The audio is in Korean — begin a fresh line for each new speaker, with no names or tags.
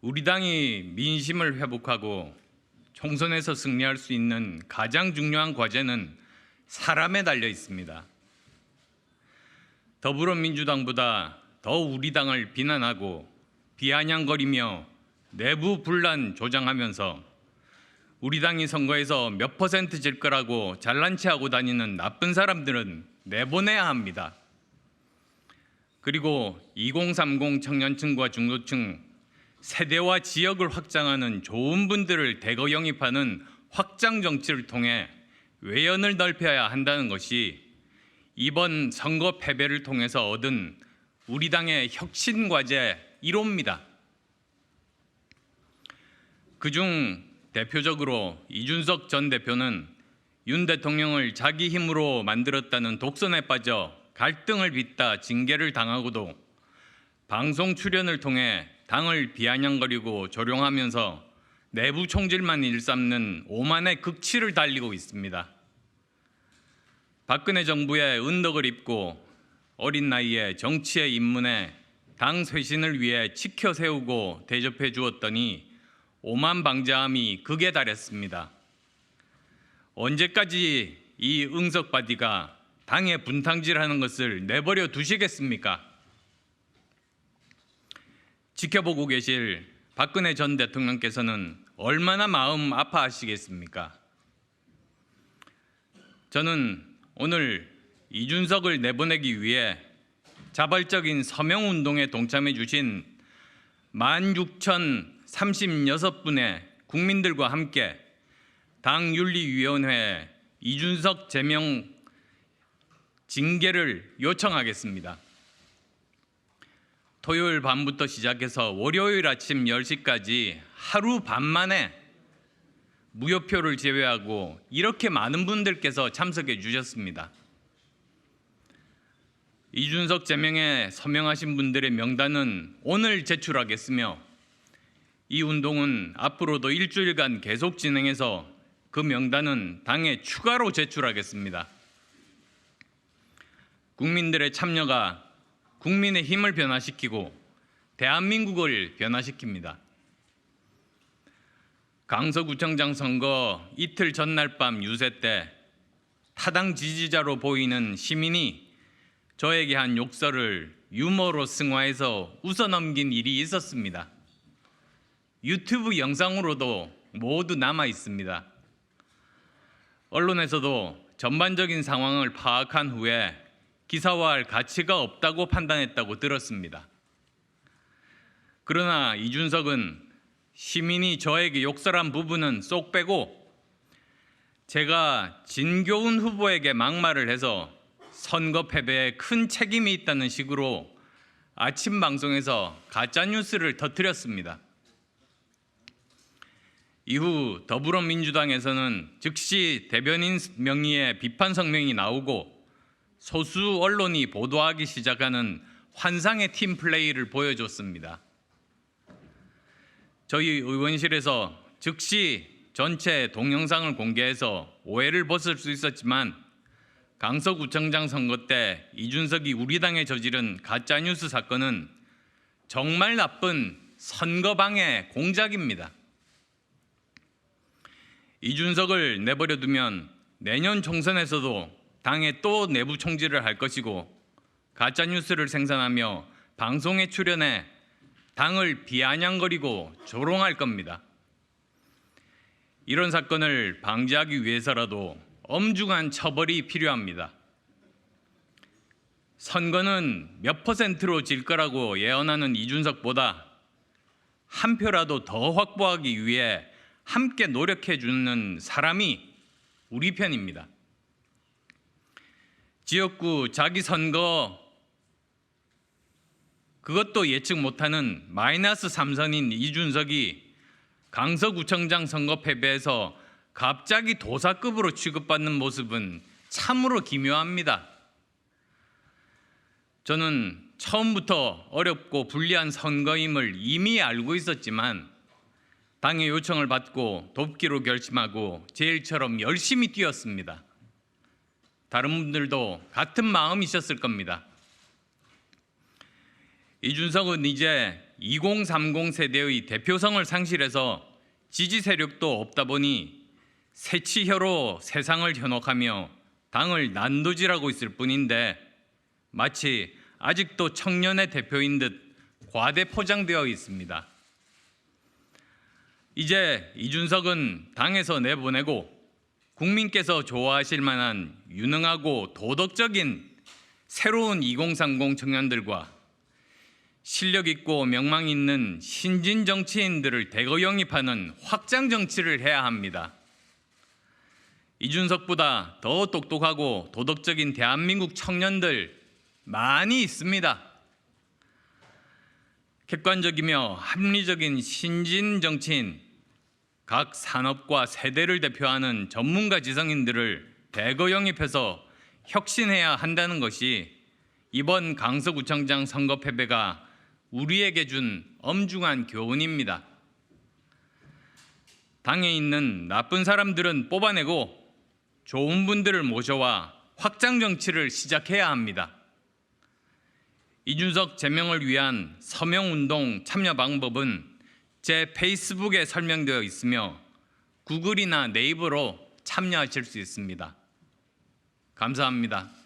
우리 당이 민심을 회복하고 총선에서 승리할 수 있는 가장 중요한 과제는 사람에 달려 있습니다. 더불어민주당보다 더 우리 당을 비난하고 비아냥거리며 내부 분란 조장하면서 우리 당이 선거에서 몇 % 질 거라고 잘난 체하고 다니는 나쁜 사람들은 내보내야 합니다. 그리고 2030 청년층과 중도층, 세대와 지역을 확장하는 좋은 분들을 대거 영입하는 확장 정치를 통해 외연을 넓혀야 한다는 것이 이번 선거 패배를 통해서 얻은 우리 당의 혁신 과제 1호입니다. 그중 대표적으로 이준석 전 대표는 윤 대통령을 자기 힘으로 만들었다는 독선에 빠져 갈등을 빚다 징계를 당하고도 방송 출연을 통해 당을 비아냥거리고 조롱하면서 내부 총질만 일삼는 오만의 극치를 달리고 있습니다. 박근혜 정부의 은덕을 입고 어린 나이에 정치에 입문해 당 쇄신을 위해 지켜 세우고 대접해 주었더니 오만 방자함이 극에 달했습니다. 언제까지 이 응석바디가 당의 분탕질하는 것을 내버려 두시겠습니까? 지켜보고 계실 박근혜 전 대통령께서는 얼마나 마음 아파하시겠습니까? 저는 오늘 이준석을 내보내기 위해 자발적인 서명운동에 동참해 주신 16,036분의 국민들과 함께 당윤리위원회에 이준석 제명 징계를 요청하겠습니다. 토요일 밤부터 시작해서 월요일 아침 10시까지 하루 반 만에 무효표를 제외하고 이렇게 많은 분들께서 참석해 주셨습니다. 이준석 제명에 서명하신 분들의 명단은 오늘 제출하겠으며 이 운동은 앞으로도 일주일간 계속 진행해서 그 명단은 당에 추가로 제출하겠습니다. 국민들의 참여가 국민의 힘을 변화시키고 대한민국을 변화시킵니다. 강서구청장 선거 이틀 전날 밤 유세 때 타당 지지자로 보이는 시민이 저에게 한 욕설을 유머로 승화해서 웃어넘긴 일이 있었습니다. 유튜브 영상으로도 모두 남아 있습니다. 언론에서도 전반적인 상황을 파악한 후에 기사화할 가치가 없다고 판단했다고 들었습니다. 그러나 이준석은 시민이 저에게 욕설한 부분은 쏙 빼고 제가 진교훈 후보에게 막말을 해서 선거 패배에 큰 책임이 있다는 식으로 아침 방송에서 가짜뉴스를 터뜨렸습니다. 이후 더불어민주당에서는 즉시 대변인 명의의 비판 성명이 나오고 소수 언론이 보도하기 시작하는 환상의 팀플레이를 보여줬습니다. 저희 의원실에서 즉시 전체 동영상을 공개해서 오해를 벗을 수 있었지만 강서구청장 선거 때 이준석이 우리 당에 저지른 가짜뉴스 사건은 정말 나쁜 선거방해 공작입니다. 이준석을 내버려 두면 내년 총선에서도 당에 또 내부 총질을 할 것이고 가짜뉴스를 생산하며 방송에 출연해 당을 비아냥거리고 조롱할 겁니다. 이런 사건을 방지하기 위해서라도 엄중한 처벌이 필요합니다. 선거는 몇 %로 질 거라고 예언하는 이준석보다 한 표라도 더 확보하기 위해 함께 노력해 주는 사람이 우리 편입니다. 지역구 자기 선거 그것도 예측 못하는 마이너스 3선인 이준석이 강서구청장 선거 패배에서 갑자기 도사급으로 취급받는 모습은 참으로 기묘합니다. 저는 처음부터 어렵고 불리한 선거임을 이미 알고 있었지만 당의 요청을 받고 돕기로 결심하고 제 일처럼 열심히 뛰었습니다. 다른 분들도 같은 마음이셨을 겁니다. 이준석은 이제 2030 세대의 대표성을 상실해서 지지 세력도 없다 보니 새치혀로 세상을 현혹하며 당을 난도질하고 있을 뿐인데 마치 아직도 청년의 대표인 듯 과대 포장되어 있습니다. 이제 이준석은 당에서 내보내고 국민께서 좋아하실 만한 유능하고 도덕적인 새로운 2030 청년들과 실력 있고 명망 있는 신진 정치인들을 대거 영입하는 확장 정치를 해야 합니다. 이준석보다 더 똑똑하고 도덕적인 대한민국 청년들 많이 있습니다. 객관적이며 합리적인 신진 정치인, 각 산업과 세대를 대표하는 전문가 지성인들을 대거 영입해서 혁신해야 한다는 것이 이번 강서구청장 선거 패배가 우리에게 준 엄중한 교훈입니다. 당에 있는 나쁜 사람들은 뽑아내고 좋은 분들을 모셔와 확장 정치를 시작해야 합니다. 이준석 제명을 위한 서명운동 참여 방법은 제 페이스북에 설명되어 있으며 구글이나 네이버로 참여하실 수 있습니다. 감사합니다.